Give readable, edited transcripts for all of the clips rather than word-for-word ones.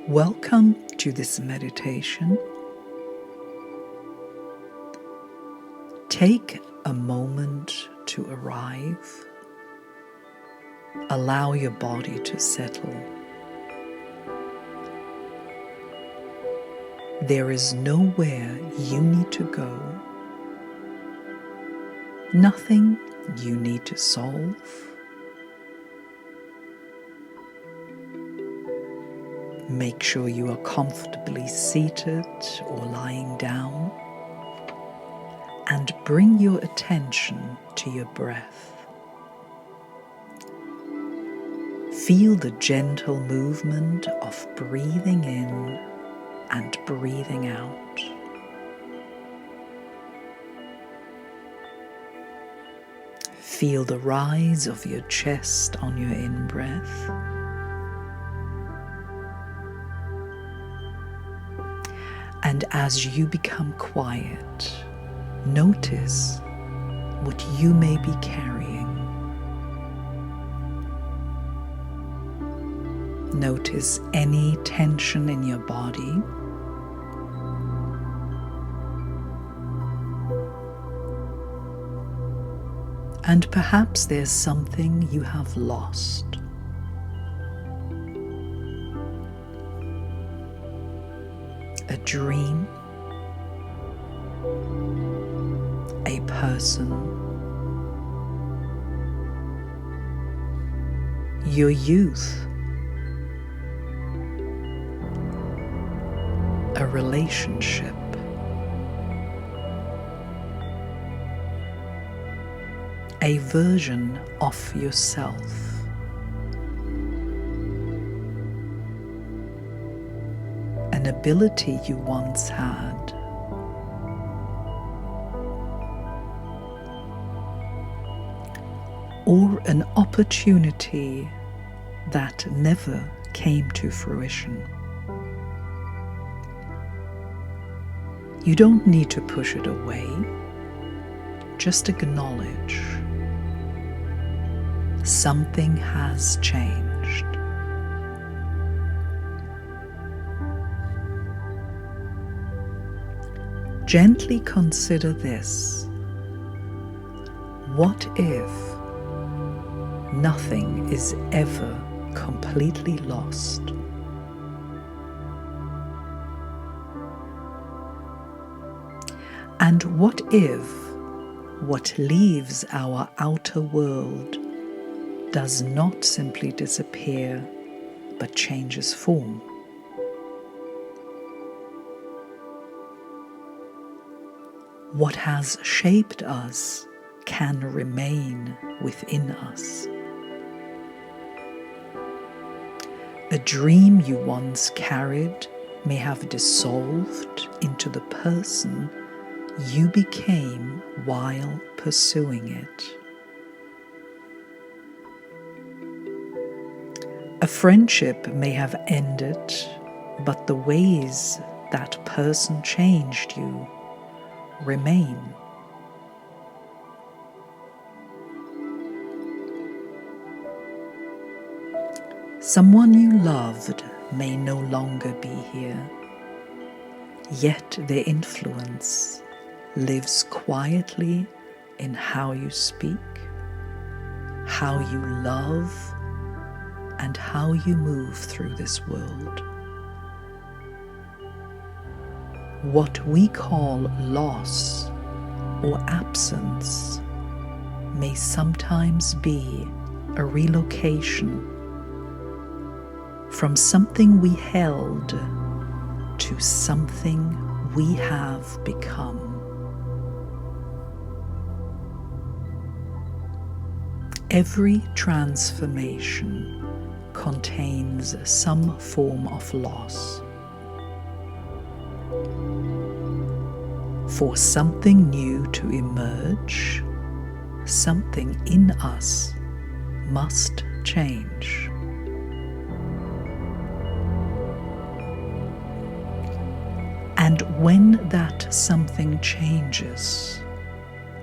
Welcome to this meditation. Take a moment to arrive. Allow your body to settle. There is nowhere you need to go. Nothing you need to solve. Make sure you are comfortably seated or lying down, and bring your attention to your breath. Feel the gentle movement of breathing in and breathing out. Feel the rise of your chest on your in-breath. And as you become quiet, notice what you may be carrying. Notice any tension in your body. And perhaps there's something you have lost. A dream, a person, your youth, a relationship, a version of yourself. An ability you once had. Or an opportunity that never came to fruition. You don't need to push it away. Just acknowledge something has changed. Gently consider this. What if nothing is ever completely lost? And what if what leaves our outer world does not simply disappear, but changes form? What has shaped us can remain within us. A dream you once carried may have dissolved into the person you became while pursuing it. A friendship may have ended, but the ways that person changed you remain. Someone you loved may no longer be here, yet their influence lives quietly in how you speak, how you love, and how you move through this world. What we call loss or absence may sometimes be a relocation from something we held to something we have become. Every transformation contains some form of loss. For something new to emerge, something in us must change. And when that something changes,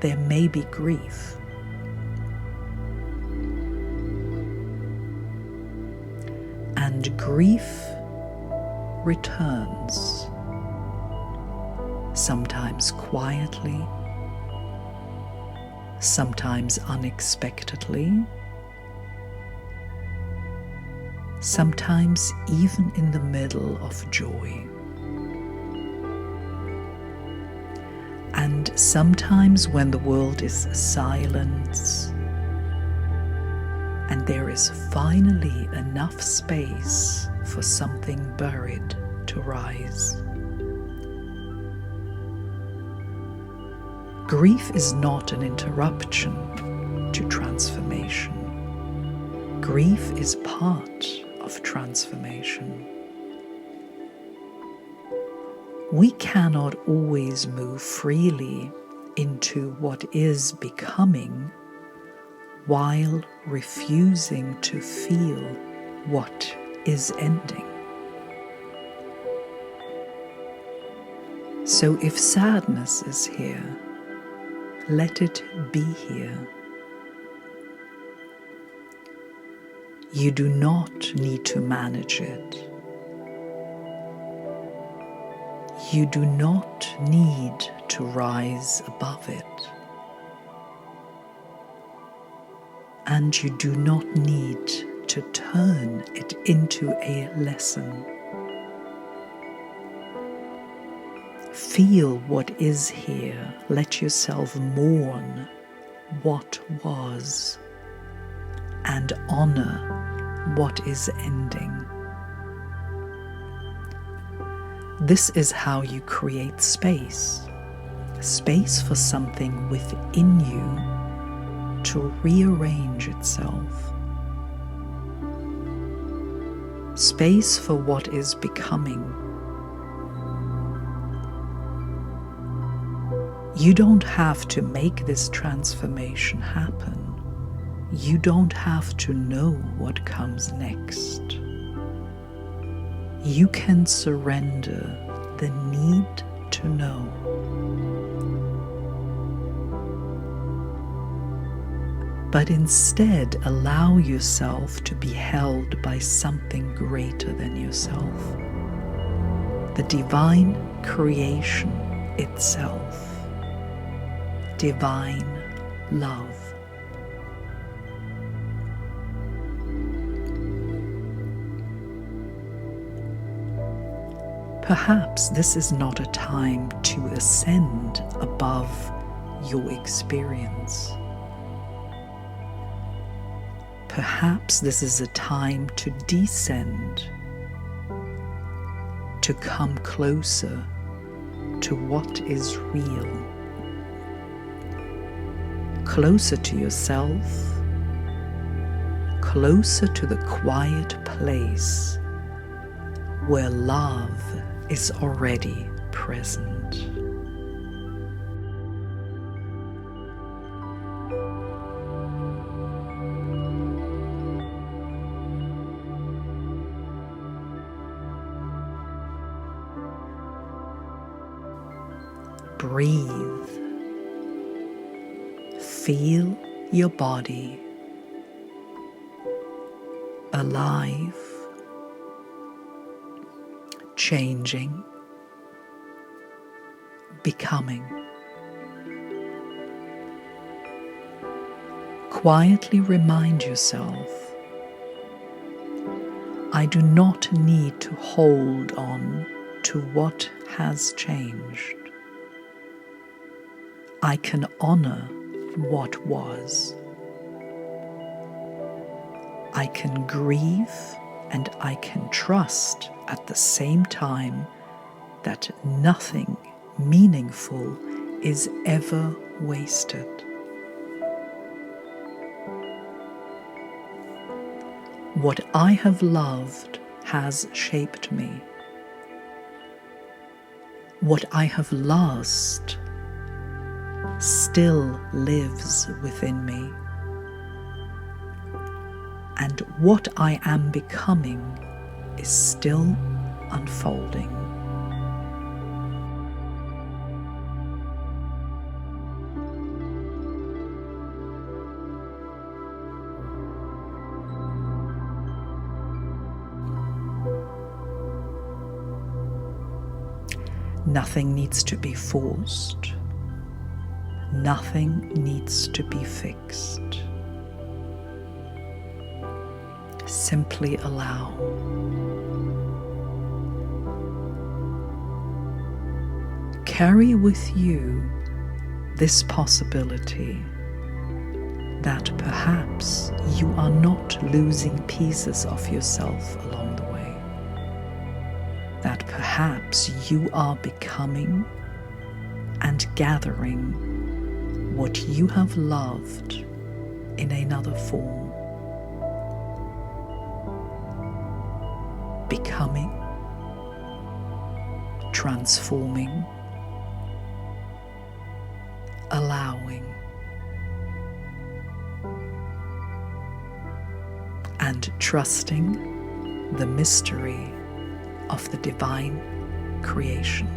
there may be grief. And grief returns, sometimes quietly, sometimes unexpectedly, sometimes even in the middle of joy. And sometimes when the world is silent and there is finally enough space for something buried to rise. Grief is not an interruption to transformation. Grief is part of transformation. We cannot always move freely into what is becoming while refusing to feel what is ending. So if sadness is here, let it be here. You do not need to manage it. You do not need to rise above it. And you do not need to turn it into a lesson. Feel what is here. Let yourself mourn what was and honor what is ending. This is how you create space for something within you to rearrange itself. Space for what is becoming. You don't have to make this transformation happen. You don't have to know what comes next. You can surrender the need to know. But instead allow yourself to be held by something greater than yourself, the divine creation itself, divine love. Perhaps this is not a time to ascend above your experience. Perhaps this is a time to descend, to come closer to what is real, closer to yourself, closer to the quiet place where love is already present. Breathe. Feel your body alive, changing, becoming. Quietly remind yourself, I do not need to hold on to what has changed. I can honor what was. I can grieve and I can trust at the same time that nothing meaningful is ever wasted. What I have loved has shaped me. What I have lost still lives within me. And what I am becoming is still unfolding. Nothing needs to be forced. Nothing needs to be fixed. Simply allow. Carry with you this possibility that perhaps you are not losing pieces of yourself along the way. That perhaps you are becoming and gathering what you have loved in another form. Becoming, transforming, allowing, and trusting the mystery of the divine creation.